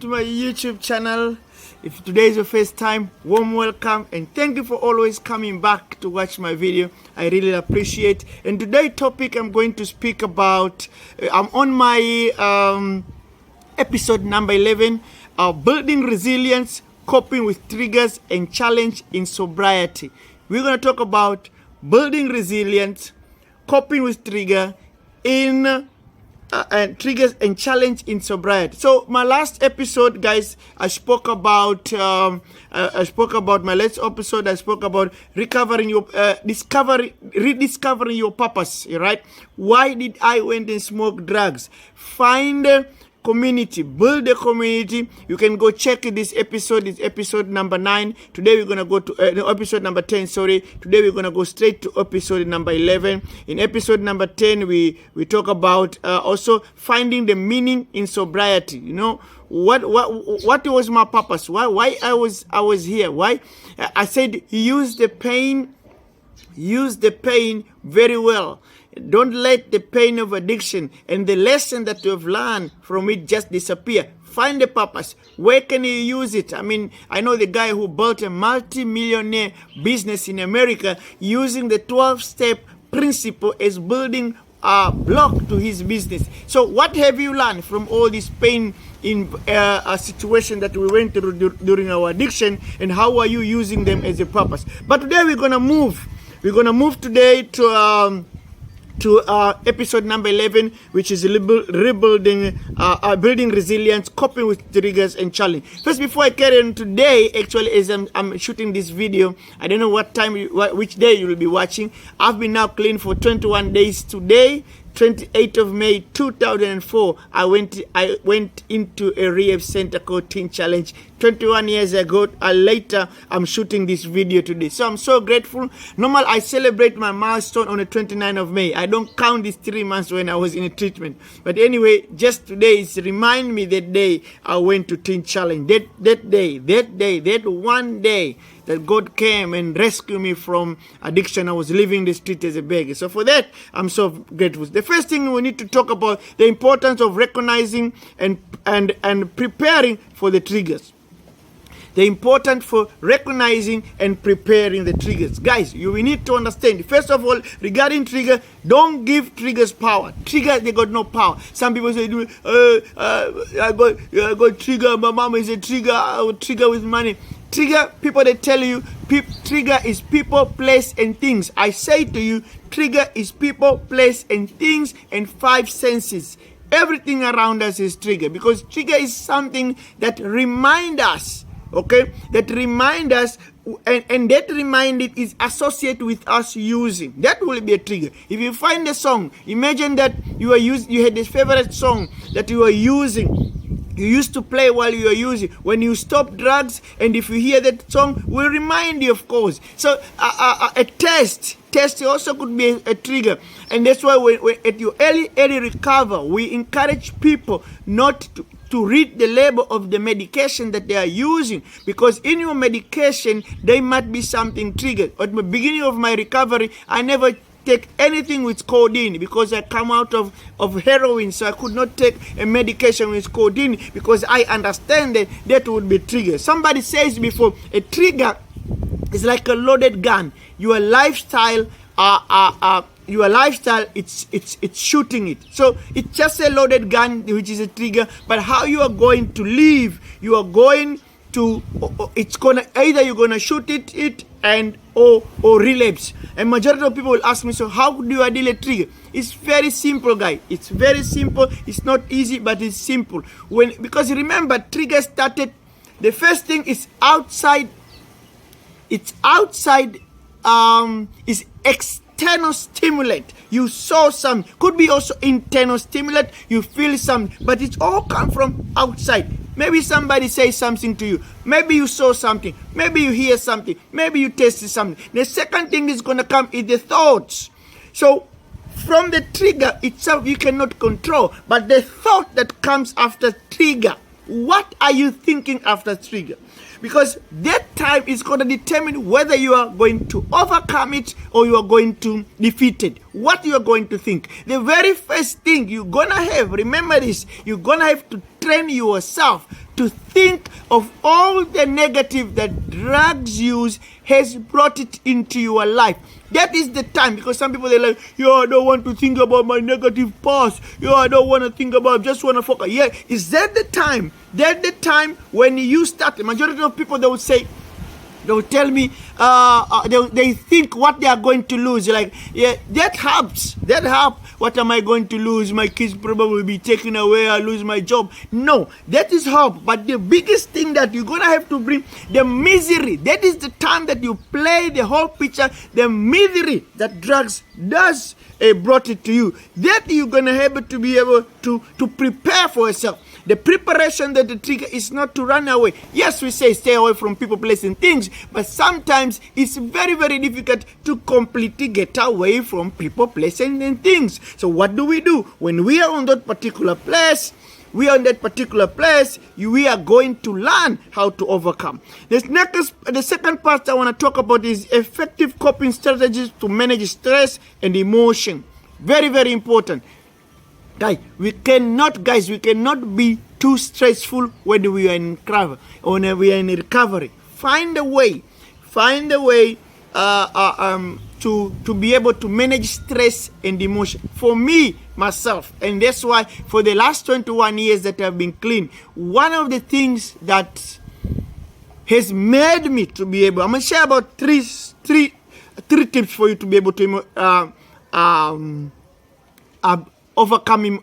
to my YouTube channel. If today is your first time, warm welcome and thank you for always coming back to watch my video. I really appreciate. And today's topic I'm going to speak about, I'm on my episode number 11, building resilience, coping with triggers and challenge in sobriety. We're going to talk about building resilience, coping with trigger in and triggers and challenge in sobriety. So my last episode, guys, I spoke about my last episode. I spoke about recovering your rediscovering your purpose. Right? Why did I went and smoke drugs? Find community, build a community. You can go check this episode. It's episode number 9. Today we're gonna go to episode number 10. Sorry. Today we're gonna go straight to episode number 11. In episode number 10, we talk about also finding the meaning in sobriety. You know what was my purpose? Why I was here? Why I said use the pain very well. Don't let the pain of addiction and the lesson that you have learned from it just disappear. Find a purpose. Where can you use it? I mean, I know the guy who built a multi-millionaire business in America using the 12-step principle as building a block to his business. So what have you learned from all this pain in a situation that we went through during our addiction, and how are you using them as a purpose? But today we're going to move. We're going to move today to episode number 11, which is building resilience, coping with triggers and challenge. First, before I carry on today, actually, as I'm shooting this video, I don't know what time, which day you will be watching. I've been now clean for 21 days today. 28th of May 2004, I went into a rehab center called Teen Challenge. 21 years ago, later, I'm shooting this video today. So I'm so grateful. Normally, I celebrate my milestone on the 29th of May. I don't count these 3 months when I was in a treatment. But anyway, just today, it's remind me that day I went to Teen Challenge. That one day that God came and rescued me from addiction. I was living the street as a beggar. So for that, I'm so grateful. The first thing we need to talk about the importance of recognizing and preparing for the triggers. The importance for recognizing and preparing the triggers. Guys, we need to understand. First of all, regarding trigger, don't give triggers power. Triggers, they got no power. Some people say, I got trigger, my mama is a trigger, I will trigger with money. Trigger, people, they tell you, trigger is people, place, and things. I say to you, trigger is people, place, and things, and 5 senses. Everything around us is trigger, because trigger is something that reminds us. Okay, that remind us, and that reminded is associated with us using. That will be a trigger. If you find a song, imagine that you had this favorite song that you were using. You used to play while you were using. When you stop drugs, and if you hear that song, will remind you, of course. So a test also could be a trigger, and that's why when at your early recovery, we encourage people not to read the label of the medication that they are using, because in your medication there might be something triggered. At the beginning of my recovery, I never take anything with codeine because I come out of heroin, so I could not take a medication with codeine because I understand that would be trigger. Somebody says before, a trigger is like a loaded gun. Your lifestyle it's shooting it. So it's just a loaded gun, which is a trigger, but how you are going to live, you are going to, it's gonna, either you're gonna shoot it and or relapse. And majority of people will ask me, so how do I deal a trigger? It's very simple, guys. It's very simple. It's not easy, but it's simple. Because remember, trigger started, the first thing is outside. It's outside, is external stimulant. You saw some, could be also internal stimulant. You feel some, but it's all come from outside. Maybe somebody says something to you. Maybe you saw something. Maybe you hear something. Maybe you tasted something. The second thing is going to come is the thoughts. So from the trigger itself, you cannot control, but the thought that comes after trigger. What are you thinking after trigger? Because that time is going to determine whether you are going to overcome it or you are going to defeat it. What you are going to think. The very first thing you're going to have, remember this, you're going to have to train yourself to think of all the negative that drugs use has brought it into your life. That is the time, because some people, they're like, I don't want to think about my negative past. I don't want to think about, just want to focus. Yeah, is that the time? That the time when you start, the majority of people, they will say, they will tell me, they think what they are going to lose. Like, yeah, that helps. That helps. What am I going to lose? My kids probably will be taken away. I lose my job. No, that is help. But the biggest thing that you're going to have to bring, the misery. That is the time that you play the whole picture, the misery that drugs does brought it to you. That you're going to have to be able to prepare for yourself. The preparation that the trigger is not to run away. Yes, we say stay away from people, places, and things, but sometimes it's very, very difficult to completely get away from people, places, and things. So what do? When we are on that particular place, we are going to learn how to overcome. The second part I want to talk about is effective coping strategies to manage stress and emotion. Very, very important. Guys, we cannot be too stressful when we are in recovery. Find a way to be able to manage stress and emotion. For me, myself, and that's why for the last 21 years that I've been clean, one of the things that has made me to be able, I'm going to share about three tips for you to be able to overcome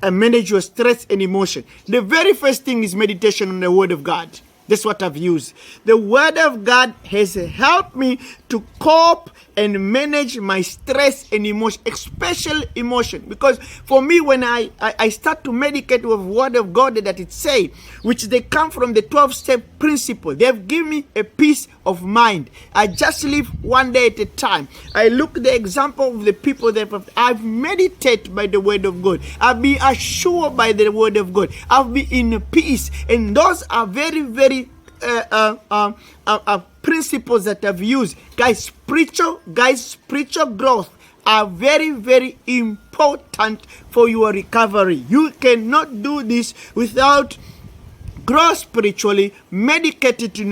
manage your stress and emotion. The very first thing is meditation on the Word of God. That's what I've used. The Word of God has helped me to cope and manage my stress and emotion, especially emotion. Because for me, when I start to medicate with Word of God that it say, which they come from the 12-step principle, they've given me a peace of mind. I just live one day at a time. I look at the example of the people that I've meditated by the Word of God. I've been assured by the Word of God. I've been in peace. And those are very, very principles that I've used. Guys, spiritual growth are very, very important for your recovery. You cannot do this without grow spiritually, meditating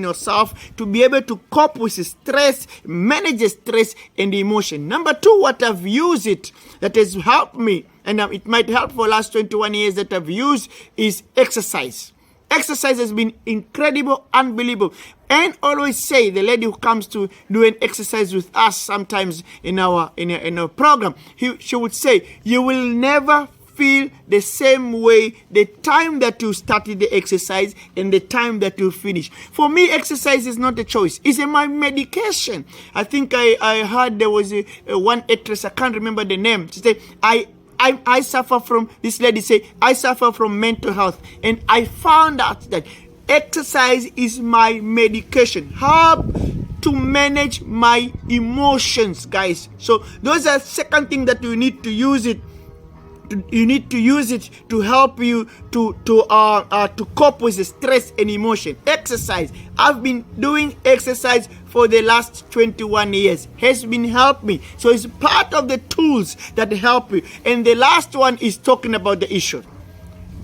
yourself to be able to cope with stress, manage stress and emotion. Number two, what I've used it that has helped me, and it might help for the last 21 years that I've used, is exercise. Exercise has been incredible, unbelievable. And always say, the lady who comes to do an exercise with us sometimes in our program, she would say, you will never feel the same way the time that you started the exercise and the time that you finish. For me, exercise is not a choice. It's my medication. I think I heard there was one actress, I can't remember the name. She said, I suffer from, this lady say, I suffer from mental health. And I found out that exercise is my medication. Help to manage my emotions, guys. So those are second thing that you need to use it. You need to use it to help you to cope with the stress and emotion. Exercise. I've been doing exercise for the last 21 years. Has been helped me. So it's part of the tools that help you. And the last one is talking about the issue.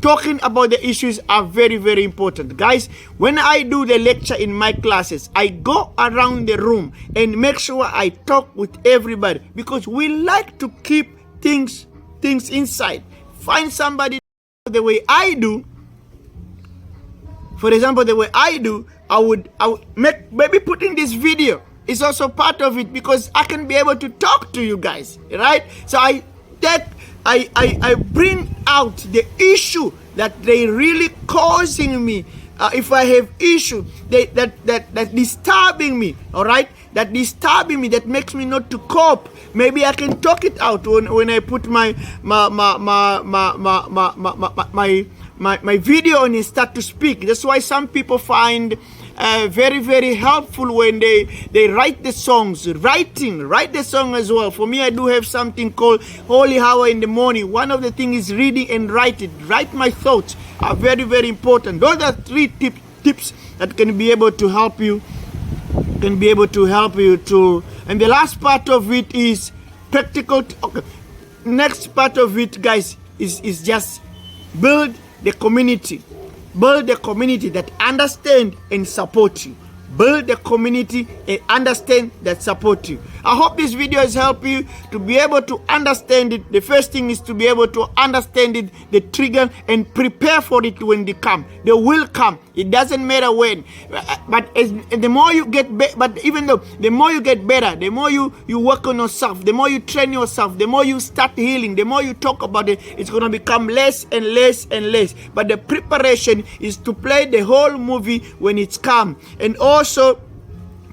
Talking about the issues are very, very important. Guys, when I do the lecture in my classes, I go around the room and make sure I talk with everybody, because we like to keep things inside. Find somebody the way I do. For example, the way I do, I would make, maybe putting this video is also part of it, because I can be able to talk to you guys, right? So I bring out the issue that they really causing me. If I have issue that disturbing me, all right, that disturbing me, that makes me not to cope, maybe I can talk it out when I put my video on and start to speak. That's why some people find very, very helpful when they write the songs. Write the song as well. For me, I do have something called Holy Hour in the morning. One of the things is reading and writing. Write my thoughts are very, very important. Those are three tips that can be able to help you. And the last part of it is practical. Okay. Next part of it, guys, is just build the community. Build a community that understand and support you. Build a community and understand that support you. I hope this video has helped you to be able to understand it. The first thing is to be able to understand it, the trigger, and prepare for it when they come. They will come. It doesn't matter when. But the more you get better, but even though the more you get better, the more you work on yourself, the more you train yourself, the more you start healing, the more you talk about it, it's going to become less and less and less. But the preparation is to play the whole movie when it's come. And also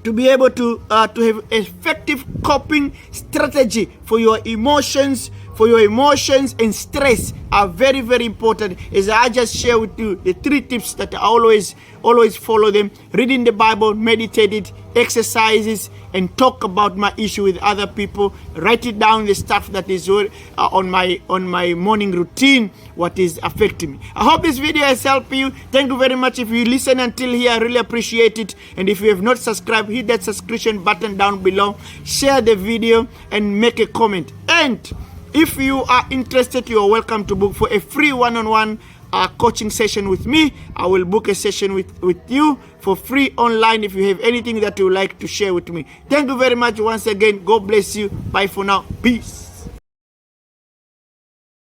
to be able to have effective coping strategy for your emotions. And stress are very, very important. As I just share with you the 3 tips that I always follow them: reading the Bible, meditate it, exercises, and talk about my issue with other people. Write it down, the stuff that is on my morning routine, what is affecting me. I hope this video has helped you. Thank you very much. If you listen until here, I really appreciate it. And if you have not subscribed, hit that subscription button down below. Share the video and make a comment. And if you are interested, you are welcome to book for a free one-on-one coaching session with me. I will book a session with you for free online if you have anything that you would like to share with me. Thank you very much once again. God bless you. Bye for now. Peace.